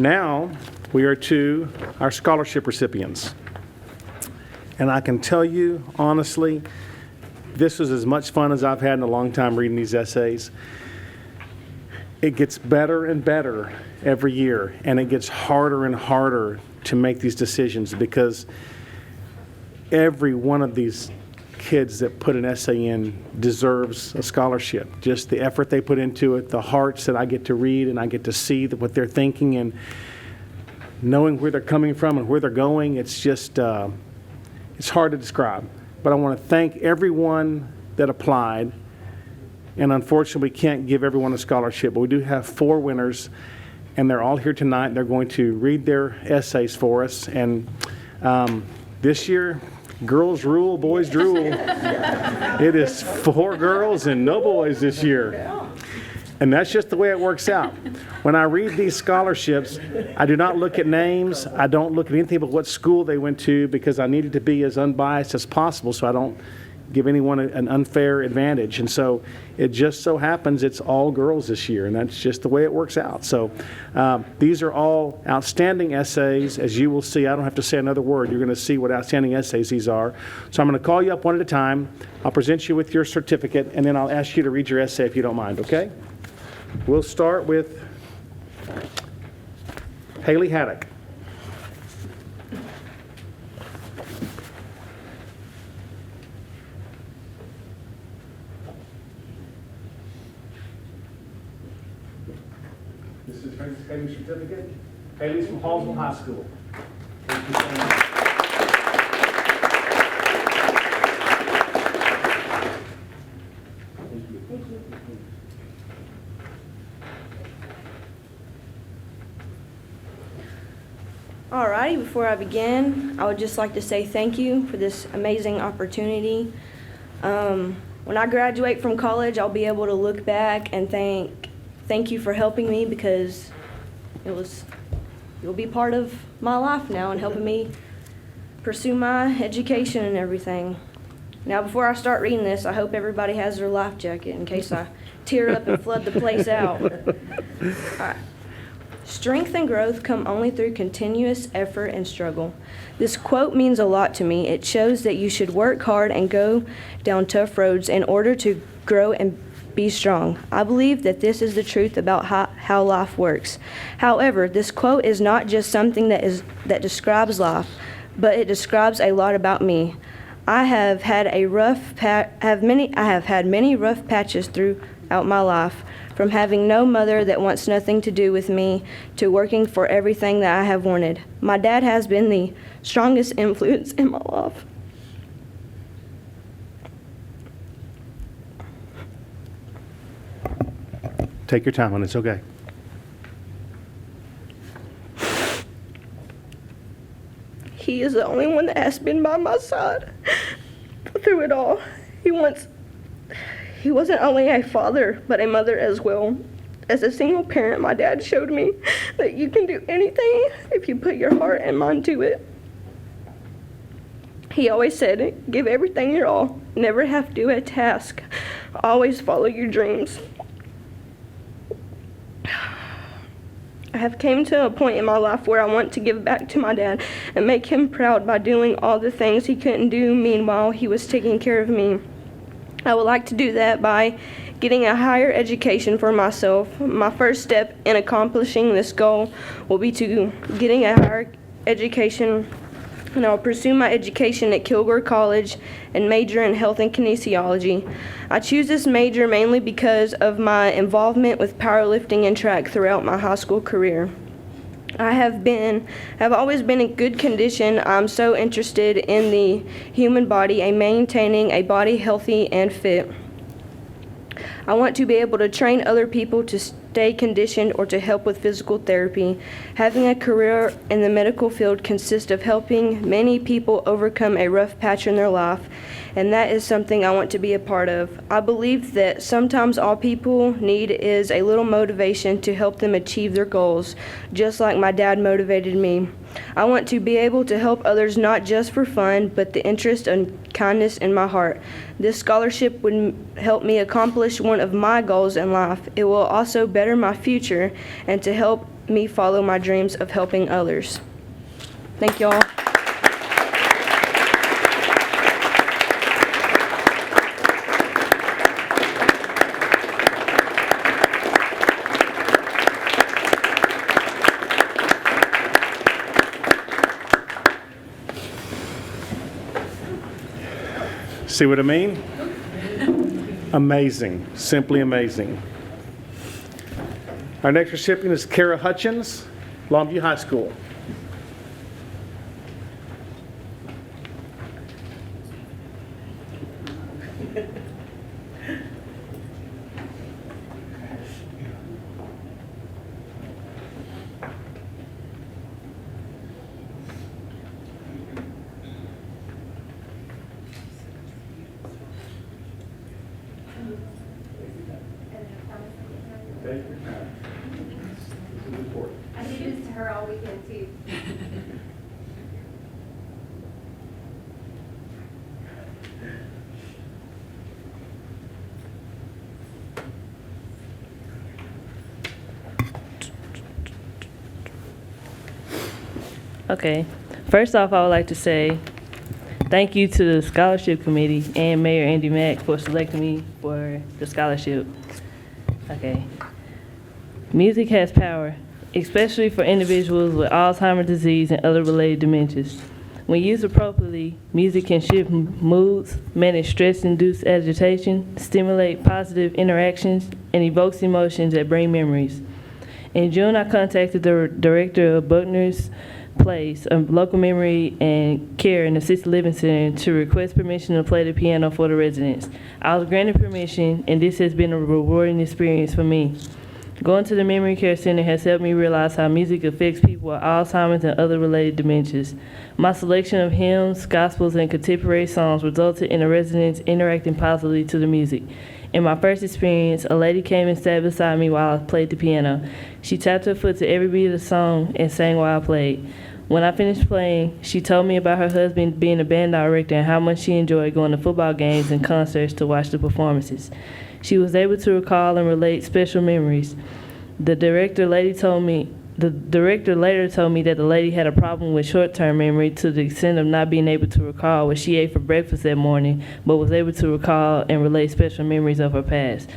Now, we are to our scholarship recipients. And I can tell you, honestly, this was as much fun as I've had in a long time reading these essays. It gets better and better every year, and it gets harder and harder to make these decisions because every one of these kids that put an essay in deserves a scholarship. Just the effort they put into it, the hearts that I get to read and I get to see what they're thinking and knowing where they're coming from and where they're going, it's just, it's hard to describe. But I want to thank everyone that applied. And unfortunately, we can't give everyone a scholarship, but we do have 4 winners, and they're all here tonight. They're going to read their essays for us. And this year, girls rule, boys drool. It is 4 girls and no boys this year. And that's just the way it works out. When I read these scholarships, I do not look at names. I don't look at anything but what school they went to because I need it to be as unbiased as possible so I don't give anyone an unfair advantage. And so it just so happens it's all girls this year, and that's just the way it works out. So these are all outstanding essays. As you will see, I don't have to say another word. You're going to see what outstanding essays these are. So I'm going to call you up one at a time. I'll present you with your certificate, and then I'll ask you to read your essay if you don't mind, okay? We'll start with Haley Haddock. This is Haley's certificate. Haley's from Hallsville High School. Thank you so much. Alrighty, before I begin, I would just like to say thank you for this amazing opportunity. When I graduate from college, I'll be able to look back and thank you for helping me because you'll be part of my life now and helping me pursue my education and everything. Now, before I start reading this, I hope everybody has their life jacket in case I tear up and flood the place out. All right. Strength and growth come only through continuous effort and struggle. This quote means a lot to me. It shows that you should work hard and go down tough roads in order to grow and be strong. I believe that this is the truth about how life works. However, this quote is not just something that describes life, but it describes a lot about me. I have had many rough patches throughout my life. From having no mother that wants nothing to do with me to working for everything that I have wanted. My dad has been the strongest influence in my life. Take your time, and it's okay. He is the only one that has been by my side through it all. He wasn't only a father, but a mother as well. As a single parent, my dad showed me that you can do anything if you put your heart and mind to it. He always said, give everything your all, never have to do a task, always follow your dreams. I have came to a point in my life where I want to give back to my dad and make him proud by doing all the things he couldn't do meanwhile he was taking care of me. I would like to do that by getting a higher education for myself. My first step in accomplishing this goal will be to getting a higher education, and I'll pursue my education at Kilgore College and major in health and kinesiology. I choose this major mainly because of my involvement with powerlifting and track throughout my high school career. I have always been in good condition. I'm so interested in the human body and maintaining a body healthy and fit. I want to be able to train other people to stay conditioned or to help with physical therapy. Having a career in the medical field consists of helping many people overcome a rough patch in their life, and that is something I want to be a part of. I believe that sometimes all people need is a little motivation to help them achieve their goals, just like my dad motivated me. I want to be able to help others not just for fun, but the interest and kindness in my heart. This scholarship would help me accomplish one of my goals in life. It will also better my future and to help me follow my dreams of helping others. Thank y'all. See what I mean? Amazing, simply amazing. Our next recipient is Kara Hutchins, Longview High School. I did this to her all weekend too. Okay. First off, I would like to say thank you to the scholarship committee and Mayor Andy Mack for selecting me for the scholarship. Okay. Music has power, especially for individuals with Alzheimer's disease and other related dementias. When used appropriately, music can shift moods, manage stress-induced agitation, stimulate positive interactions, and evokes emotions that bring memories. In June, I contacted the director of Buckner's Place, a local memory and care and assisted living center, to request permission to play the piano for the residents. I was granted permission, and this has been a rewarding experience for me. Going to the memory care center has helped me realize how music affects people with Alzheimer's and other related dementias. My selection of hymns, gospels, and contemporary songs resulted in the residents interacting positively to the music. In my first experience, a lady came and sat beside me while I played the piano. She tapped her foot to every beat of the song and sang while I played. When I finished playing, she told me about her husband being a band director and how much she enjoyed going to football games and concerts to watch the performances. She was able to recall and relate special memories. The director later told me that the lady had a problem with short-term memory to the extent of not being able to recall what she ate for breakfast that morning, but was able to recall and relate special memories of her past.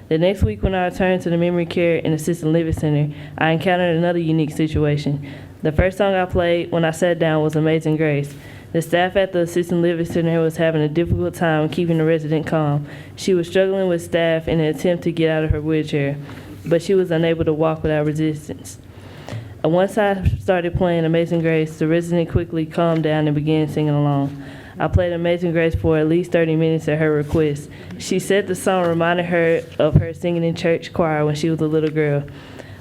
The next week, when I returned to the Memory Care and Assisted Living Center, I encountered another unique situation. The first song I played when I sat down was Amazing Grace. The staff at the Assisted Living Center was having a difficult time keeping the resident calm. She was struggling with staff in an attempt to get out of her wheelchair, but she was unable to walk without resistance. Once I started playing Amazing Grace, the resident quickly calmed down and began singing along. I played Amazing Grace for at least 30 minutes at her request. She said the song reminded her of her singing in church choir when she was a little girl.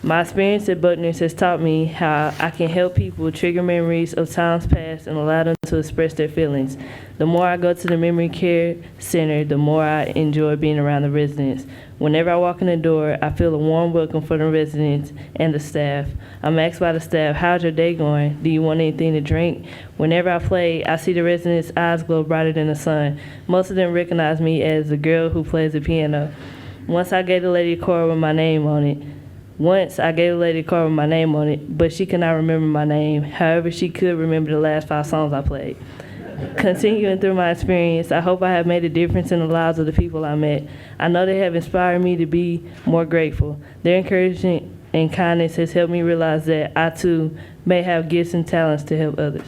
My experience at Buckner's has taught me how I can help people trigger memories of times past and allow them to express their feelings. The more I go to the Memory Care Center, the more I enjoy being around the residents. Whenever I walk in the door, I feel a warm welcome for the residents and the staff. I'm asked by the staff, how's your day going? Do you want anything to drink? Whenever I play, I see the residents' eyes glow brighter than the sun. Most of them recognize me as the girl who plays the piano. Once I gave the lady a card with my name on it, but she could not remember my name. However, she could remember the last 5 songs I played. Continuing through my experience, I hope I have made a difference in the lives of the people I met. I know they have inspired me to be more grateful. Their encouragement and kindness has helped me realize that I too may have gifts and talents to help others.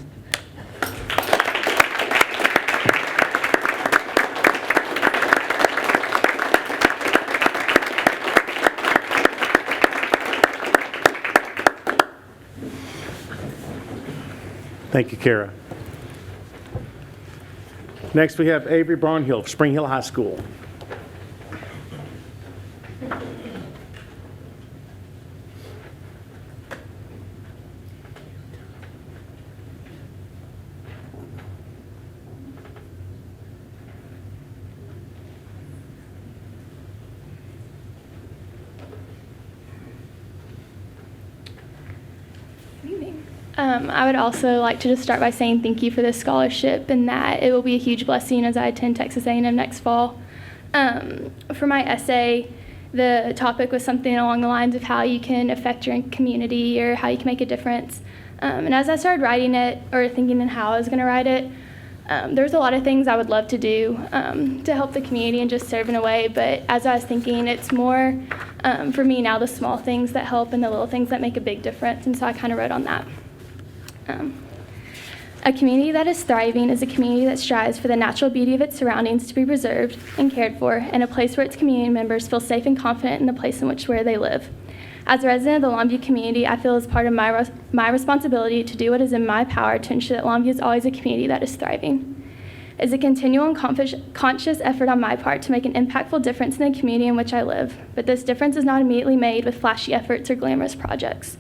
Thank you, Kara. Next, we have Avery Barnhill, Spring Hill High School. I would also like to just start by saying thank you for this scholarship and that it will be a huge blessing as I attend Texas A&M next fall. For my essay, the topic was something along the lines of how you can affect your community or how you can make a difference. And as I started writing it, or thinking in how I was going to write it, there's a lot of things I would love to do to help the community and just serve in a way. But as I was thinking, it's more for me now the small things that help and the little things that make a big difference. And so I kind of wrote on that. A community that is thriving is a community that strives for the natural beauty of its surroundings to be preserved and cared for, and a place where its community members feel safe and confident in the place in which where they live. As a resident of the Longview community, I feel it's part of my responsibility to do what is in my power to ensure that Longview is always a community that is thriving. It's a continual and conscious effort on my part to make an impactful difference in the community in which I live, but this difference is not immediately made with flashy efforts or glamorous projects.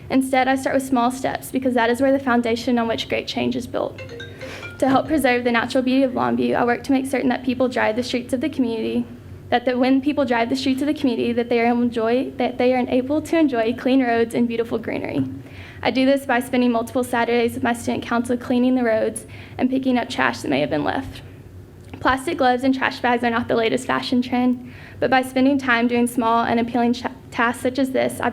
Instead, I start with small steps because that is where the foundation on which great change is built. To help preserve the natural beauty of Longview, I work to make certain that people drive the streets of the community, when people drive the streets of the community, that they are able to enjoy clean roads and beautiful greenery. I do this by spending multiple Saturdays with my student council cleaning the roads and picking up trash that may have been left. Plastic gloves and trash bags are not the latest fashion trend, but by spending time doing small and appealing tasks such as this, I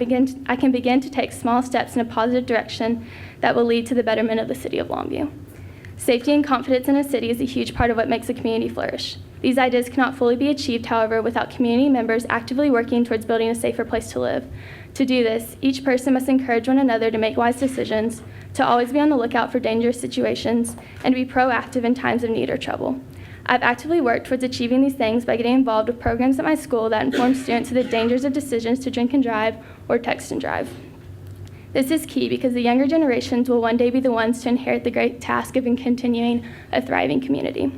can begin to take small steps in a positive direction that will lead to the betterment of the city of Longview. Safety and confidence in a city is a huge part of what makes a community flourish. These ideas cannot fully be achieved, however, without community members actively working towards building a safer place to live. To do this, each person must encourage one another to make wise decisions, to always be on the lookout for dangerous situations, and to be proactive in times of need or trouble. I've actively worked towards achieving these things by getting involved with programs at my school that inform students of the dangers of decisions to drink and drive or text and drive. This is key because the younger generations will one day be the ones to inherit the great task of continuing a thriving community.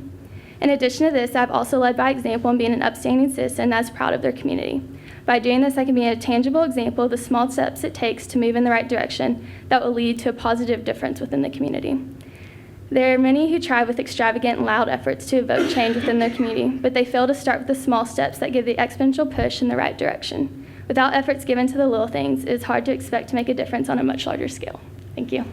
In addition to this, I've also led by example in being an upstanding citizen that's proud of their community. By doing this, I can be a tangible example of the small steps it takes to move in the right direction that will lead to a positive difference within the community. There are many who try with extravagant and loud efforts to evoke change within their community, but they fail to start with the small steps that give the exponential push in the right direction. Without efforts given to the little things, it is hard to expect to make a difference on a much larger scale. Thank you.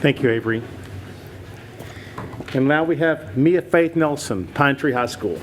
Thank you, Avery. And now we have Mia Faith Nelson, Pine Tree High School.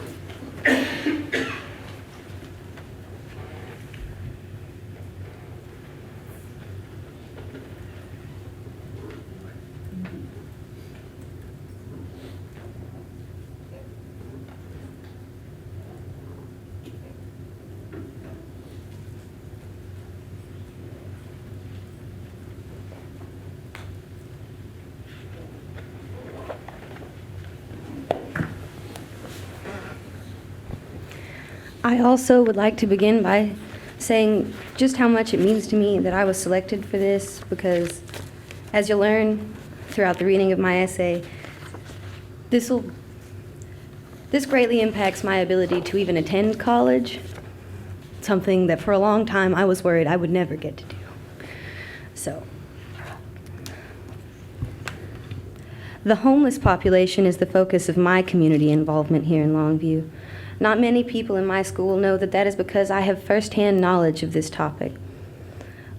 I also would like to begin by saying just how much it means to me that I was selected for this, because as you'll learn throughout the reading of my essay, this greatly impacts my ability to even attend college, something that for a long time I was worried I would never get to do. So, the homeless population is the focus of my community involvement here in Longview. Not many people in my school know that that is because I have firsthand knowledge of this topic.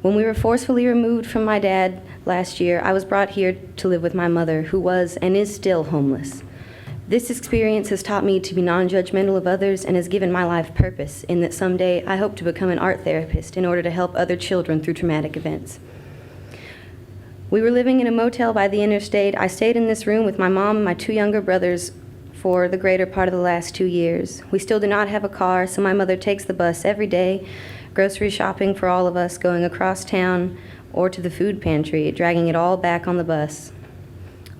When we were forcefully removed from my dad last year, I was brought here to live with my mother, who was and is still homeless. This experience has taught me to be non-judgmental of others and has given my life purpose, in that someday I hope to become an art therapist in order to help other children through traumatic events. We were living in a motel by the interstate. I stayed in this room with my mom and my two younger brothers for the greater part of the last 2 years. We still do not have a car, so my mother takes the bus every day, grocery shopping for all of us, going across town or to the food pantry, dragging it all back on the bus.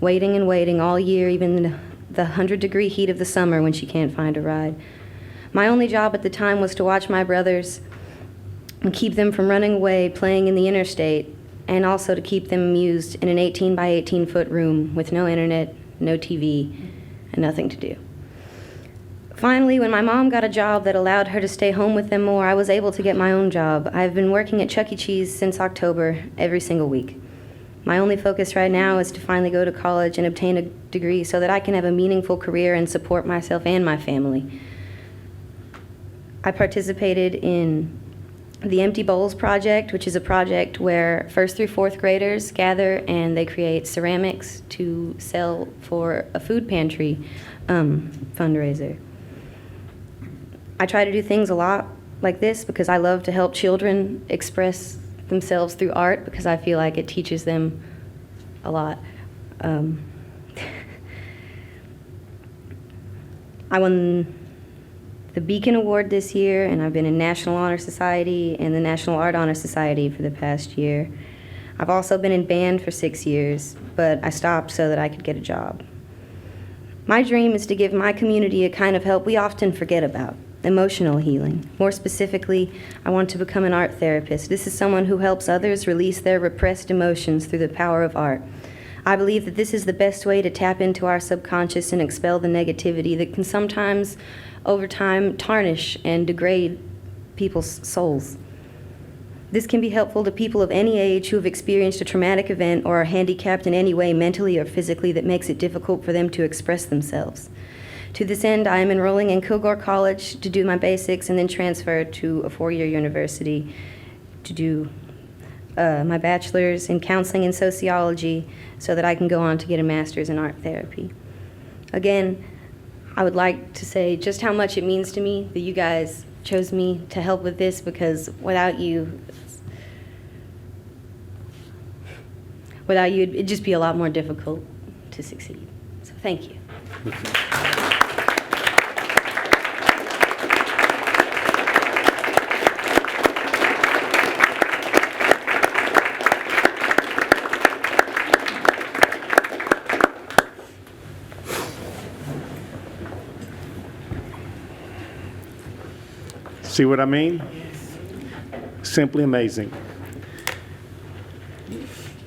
Waiting and waiting all year, even in the 100-degree heat of the summer when she can't find a ride. My only job at the time was to watch my brothers and keep them from running away, playing in the interstate, and also to keep them amused in an 18 by 18 foot room with no internet, no TV, and nothing to do. Finally, when my mom got a job that allowed her to stay home with them more, I was able to get my own job. I've been working at Chuck E. Cheese since October, every single week. My only focus right now is to finally go to college and obtain a degree so that I can have a meaningful career and support myself and my family. I participated in the Empty Bowls Project, which is a project where 1st through 4th graders gather and they create ceramics to sell for a food pantry fundraiser. I try to do things a lot like this because I love to help children express themselves through art because I feel like it teaches them a lot. I won the Beacon Award this year, and I've been in National Honor Society and the National Art Honor Society for the past year. I've also been in band for 6 years, but I stopped so that I could get a job. My dream is to give my community a kind of help we often forget about, emotional healing. More specifically, I want to become an art therapist. This is someone who helps others release their repressed emotions through the power of art. I believe that this is the best way to tap into our subconscious and expel the negativity that can sometimes, over time, tarnish and degrade people's souls. This can be helpful to people of any age who have experienced a traumatic event or are handicapped in any way mentally or physically that makes it difficult for them to express themselves. To this end, I am enrolling in Kilgore College to do my basics and then transfer to a 4-year university to do my bachelor's in counseling and sociology so that I can go on to get a master's in art therapy. Again, I would like to say just how much it means to me that you guys chose me to help with this, because without you, it'd just be a lot more difficult to succeed. So thank you. See what I mean? Simply amazing.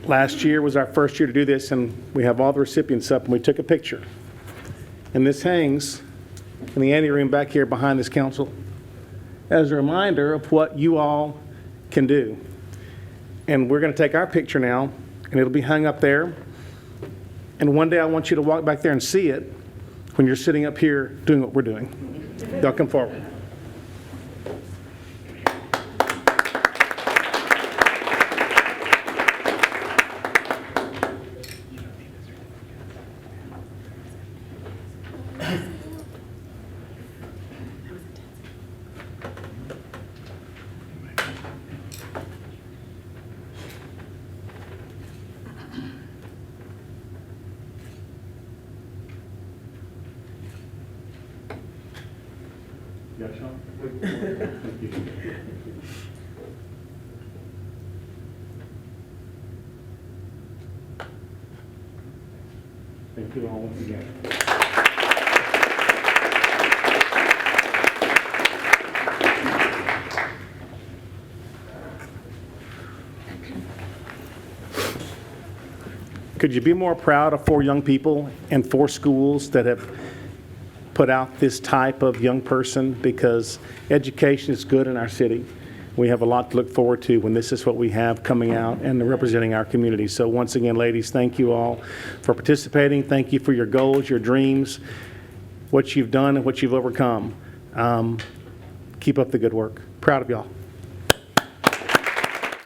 Last year was our first year to do this, and we have all the recipients up, and we took a picture. And this hangs in the anteroom back here behind this council as a reminder of what you all can do. And we're going to take our picture now, and it'll be hung up there. And one day I want you to walk back there and see it when you're sitting up here doing what we're doing. Y'all come forward. Thank you. Thank you all once again. Could you be more proud of 4 young people and 4 schools that have put out this type of young person? Because education is good in our city. We have a lot to look forward to when this is what we have coming out and representing our community. So once again, ladies, thank you all for participating. Thank you for your goals, your dreams, what you've done and what you've overcome. Keep up the good work. Proud of y'all.